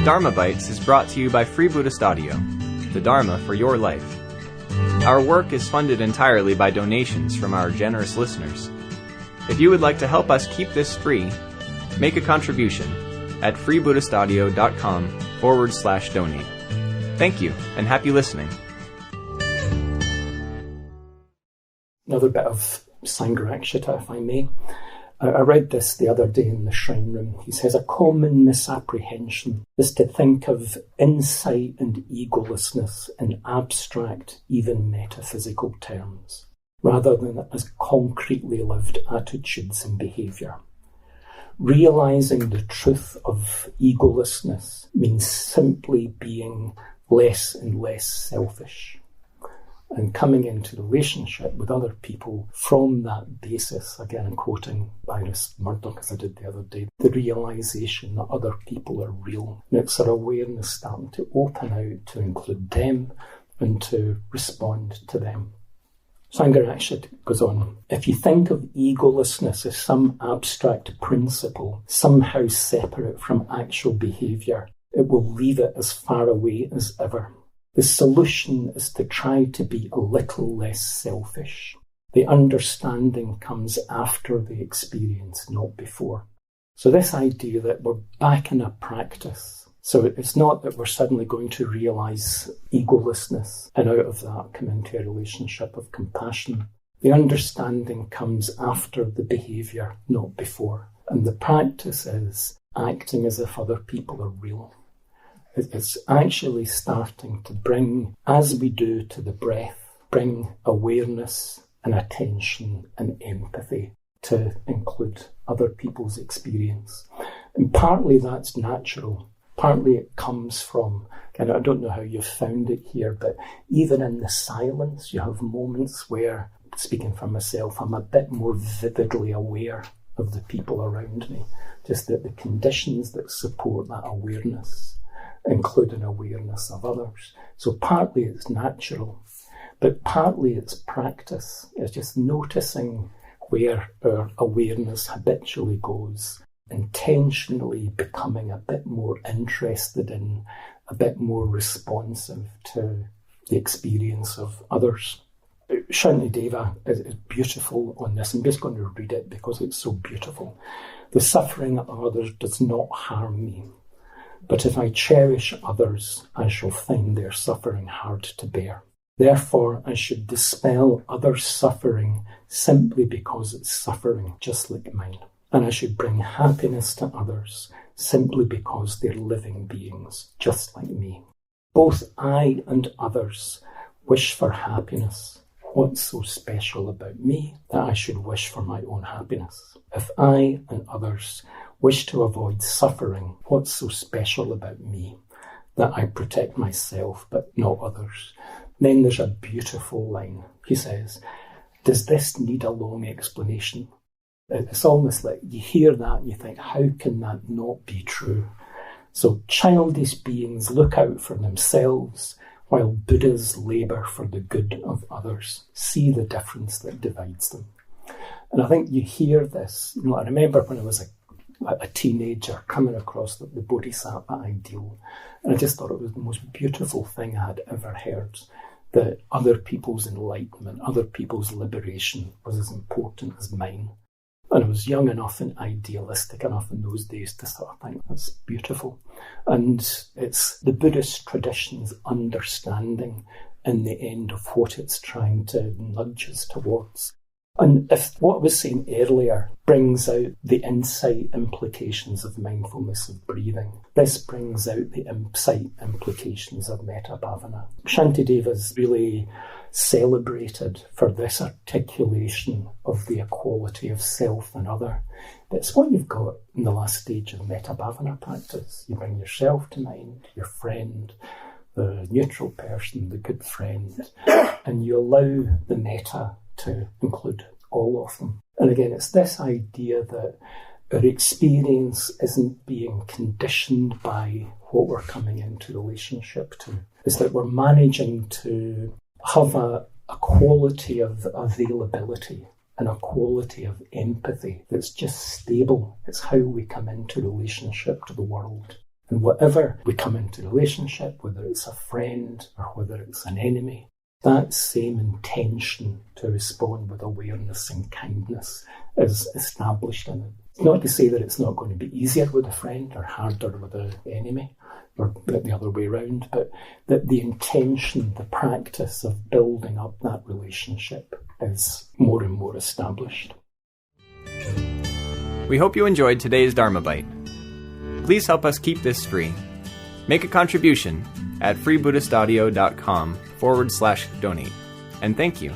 Dharma Bites is brought to you by Free Buddhist Audio, the Dharma for your life. Our work is funded entirely by donations from our generous listeners. If you would like to help us keep this free, make a contribution at freebuddhistaudio.com/donate. Thank you, and happy listening. Another bit of Sangharakshita, if I may. I read this the other day in the shrine room. He says, a common misapprehension is to think of insight and egolessness in abstract, even metaphysical terms, rather than as concretely lived attitudes and behaviour. Realising the truth of egolessness means simply being less and less selfish, and coming into relationship with other people from that basis. Again, I'm quoting Iris Murdoch, as I did the other day, the realisation that other people are real. And it's our awareness starting to open out to include them and to respond to them. Sangharakshita goes on, if you think of egolessness as some abstract principle, somehow separate from actual behaviour, it will leave it as far away as ever. The solution is to try to be a little less selfish. The understanding comes after the experience, not before. So this idea that we're back in a practice. So it's not that we're suddenly going to realise egolessness and out of that come into a relationship of compassion. The understanding comes after the behaviour, not before. And the practice is acting as if other people are real. It's actually starting to bring, as we do to the breath, bring awareness and attention and empathy to include other people's experience. And partly that's natural. Partly it comes from, and I don't know how you've found it here, but even in the silence, you have moments where, speaking for myself, I'm a bit more vividly aware of the people around me. Just that the conditions that support that awareness include an awareness of others. So partly it's natural, but partly it's practice. It's just noticing where our awareness habitually goes, intentionally becoming a bit more interested in, a bit more responsive to the experience of others. Shantideva is beautiful on this. I'm just going to read it because it's so beautiful. The suffering of others does not harm me. But if I cherish others, I shall find their suffering hard to bear. Therefore, I should dispel others' suffering simply because it's suffering just like mine. And I should bring happiness to others simply because they're living beings just like me. Both I and others wish for happiness. What's so special about me that I should wish for my own happiness? If I and others wish to avoid suffering, what's so special about me that I protect myself but not others? Then there's a beautiful line. He says, does this need a long explanation? It's almost like you hear that and you think, how can that not be true? So childish beings look out for themselves while Buddhas labour for the good of others. See the difference that divides them. And I think you hear this. I remember when I was a teenager coming across the Bodhisattva ideal, and I just thought it was the most beautiful thing I had ever heard, that other people's enlightenment, other people's liberation was as important as mine. And I was young enough and idealistic enough in those days to sort of think, that's beautiful. And it's the Buddhist tradition's understanding in the end of what it's trying to nudge us towards. And if what I was saying earlier brings out the insight implications of mindfulness of breathing, this brings out the insight implications of metta bhavana. Shantideva's really celebrated for this articulation of the equality of self and other. It's what you've got in the last stage of metta bhavana practice. You bring yourself to mind, your friend, the neutral person, the good friend, and you allow the metta to include all of them. And again, it's this idea that our experience isn't being conditioned by what we're coming into relationship to. It's that we're managing to have a quality of availability and a quality of empathy that's just stable. It's how we come into relationship to the world. And whatever we come into relationship, whether it's a friend or whether it's an enemy, that same intention to respond with awareness and kindness is established in it. It's not to say that it's not going to be easier with a friend or harder with an enemy, or the other way around, but that the intention, the practice of building up that relationship is more and more established. We hope you enjoyed today's Dharma Bite. Please help us keep this free. Make a contribution at freebuddhistaudio.com/donate. And thank you.